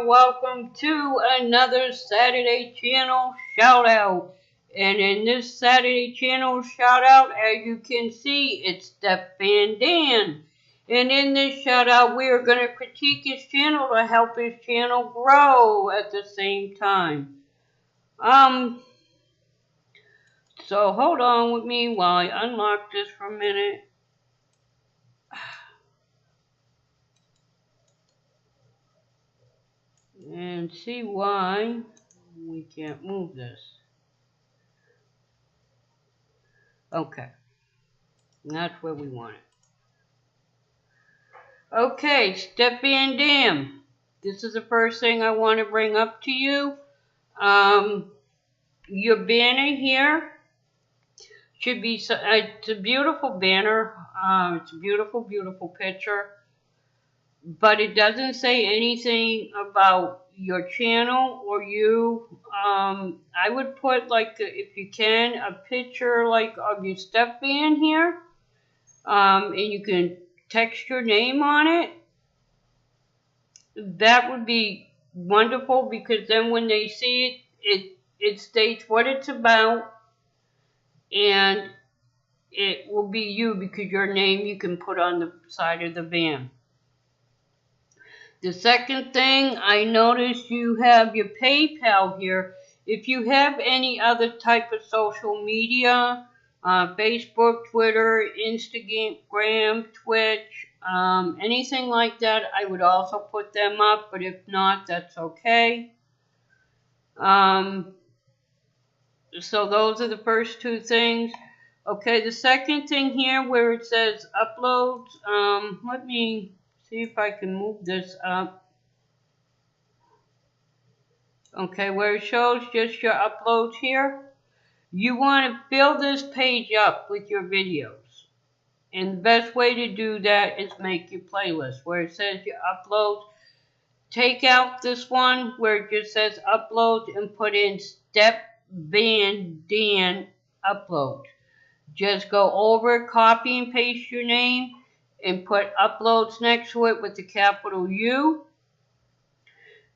welcome to another Saturday Channel shout out. And in this Saturday Channel shout out, as you can see, it's Step Van Dan. And in this shout out, we are going to critique his channel to help his channel grow at the same time. So hold on with me while I unlock this for a minute. And see why we can't move this. Okay. And that's where we want it. Okay, Step Van Dan. This is the first thing I want to bring up to you. Your banner here should be, it's a beautiful banner. It's a beautiful, beautiful picture. But it doesn't say anything about your channel or you. I would put, like, if you can, a picture like of your Step Van here. And you can text your name on it. That would be wonderful, because then when they see it states what it's about, and it will be you, because your name you can put on the side of the van. The second thing, I noticed you have your PayPal here. If you have any other type of social media, Facebook, Twitter, Instagram, Twitch, anything like that, I would also put them up, but if not, that's okay. So those are the first two things. Okay, the second thing here where it says uploads, let me see if I can move this up. Okay, where it shows just your uploads here. You want to fill this page up with your videos. And the best way to do that is make your playlist. Where it says your uploads, take out this one where it just says uploads and put in Step Van Dan upload. Just go over, copy and paste your name, and put uploads next to it with the capital U.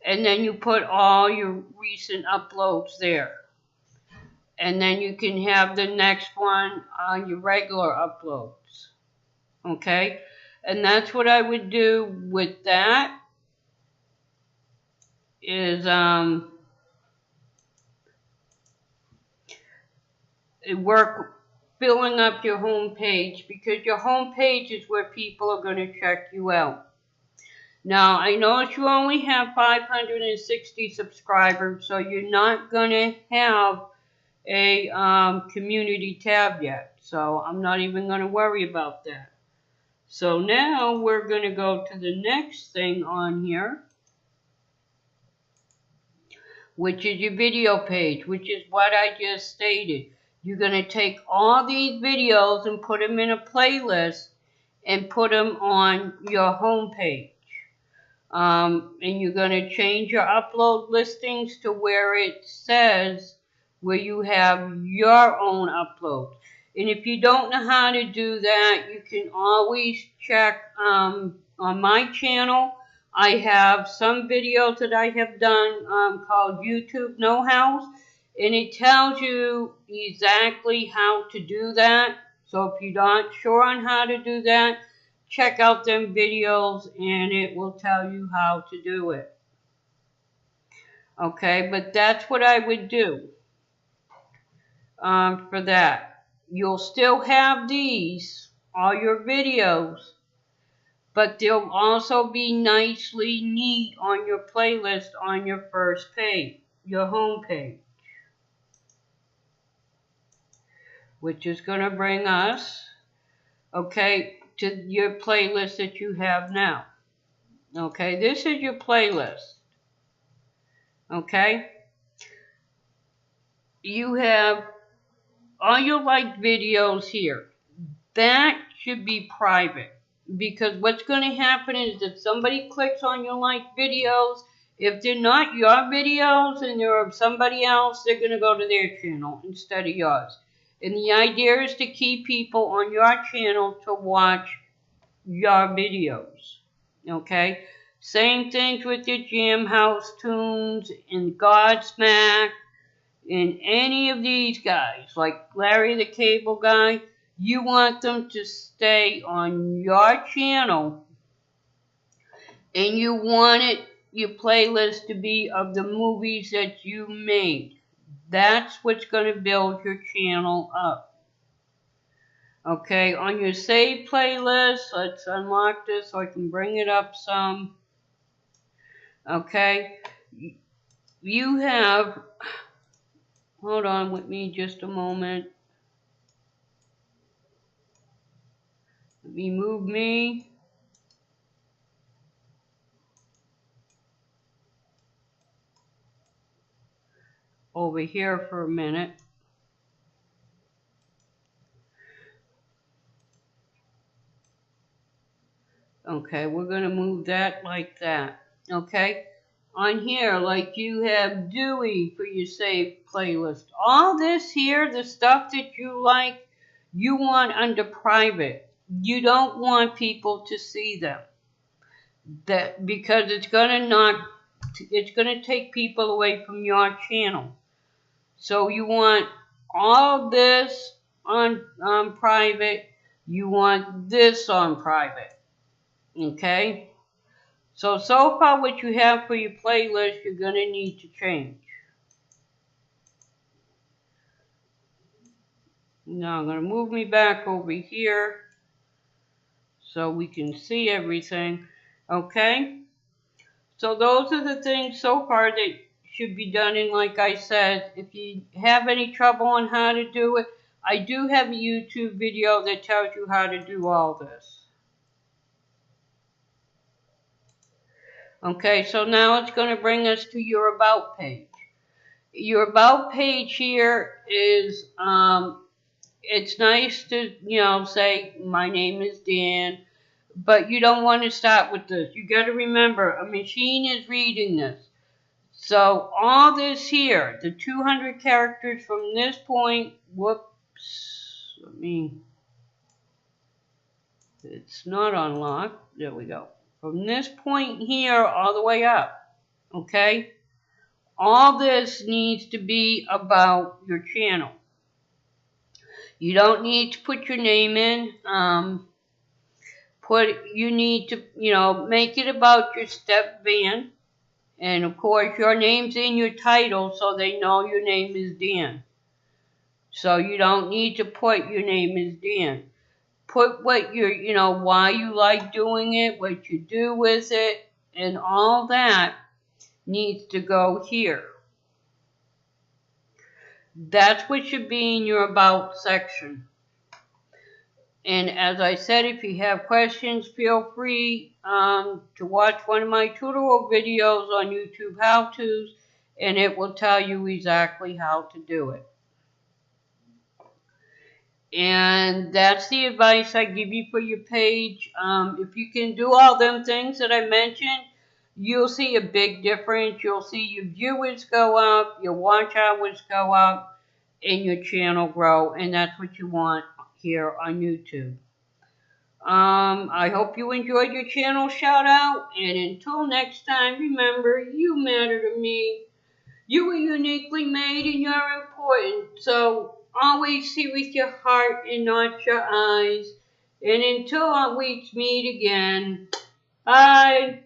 And then you put all your recent uploads there. And then you can have the next one on your regular uploads. Okay? And that's what I would do with that. Is work filling up your home page, because your home page is where people are going to check you out. Now, I know that you only have 560 subscribers, so you're not going to have a community tab yet. So I'm not even going to worry about that. So now we're going to go to the next thing on here, which is your video page, which is what I just stated. You're going to take all these videos and put them in a playlist and put them on your home page. And you're going to change your upload listings to where it says where you have your own upload. And if you don't know how to do that, you can always check on my channel. I have some videos that I have done called YouTube Know-Hows, and it tells you exactly how to do that. So if you're not sure on how to do that, check out them videos and it will tell you how to do it. Okay, but that's what I would do for that. You'll still have these, all your videos, but they'll also be nicely neat on your playlist on your first page, your home page, which is going to bring us, okay, to your playlist that you have now. Okay, this is your playlist. Okay, you have all your liked videos here. That should be private, because what's going to happen is if somebody clicks on your liked videos, if they're not your videos and they're of somebody else, they're going to go to their channel instead of yours. And the idea is to keep people on your channel to watch your videos. Okay? Same things with your Jam House Tunes and Godsmack and any of these guys, like Larry the Cable Guy. You want them to stay on your channel, and you want your playlist to be of the movies that you made. That's what's going to build your channel up. Okay, on your save playlist, let's unlock this so I can bring it up some. Okay, you have, hold on with me just a moment. Let me move me. Over here for a minute. Okay, we're going to move that like that. Okay, on here, like you have Dewey for your saved playlist. All this here, the stuff that you like, you want under private. You don't want people to see them. That because it's going to take people away from your channel. So you want all this on private. You want this on private. Okay? So far what you have for your playlist, you're going to need to change. Now I'm going to move me back over here so we can see everything. Okay? So those are the things so far that should be done. And like I said, if you have any trouble on how to do it, I do have a YouTube video that tells you how to do all this. Okay, so now it's going to bring us to your About page. Your About page here is, it's nice to, say, my name is Dan, but you don't want to start with this. You got to remember, a machine is reading this. So all this here, the 200 characters from this point, whoops, it's not unlocked. There we go. From this point here all the way up, okay? All this needs to be about your channel. You don't need to put your name in. You need to, make it about your step van. And of course, your name's in your title, so they know your name is Dan. So you don't need to put your name is Dan. Put what why you like doing it, what you do with it, and all that needs to go here. That's what should be in your About section. And as I said, if you have questions, feel free to watch one of my tutorial videos on YouTube how-tos, and it will tell you exactly how to do it. And that's the advice I give you for your page. If you can do all them things that I mentioned, you'll see a big difference. You'll see your viewers go up, your watch hours go up, and your channel grow. And that's what you want here on YouTube. I hope you enjoyed your channel shout out. And until next time, remember, you matter to me. You are uniquely made and you're important. So always see with your heart and not your eyes. And until we meet again, bye.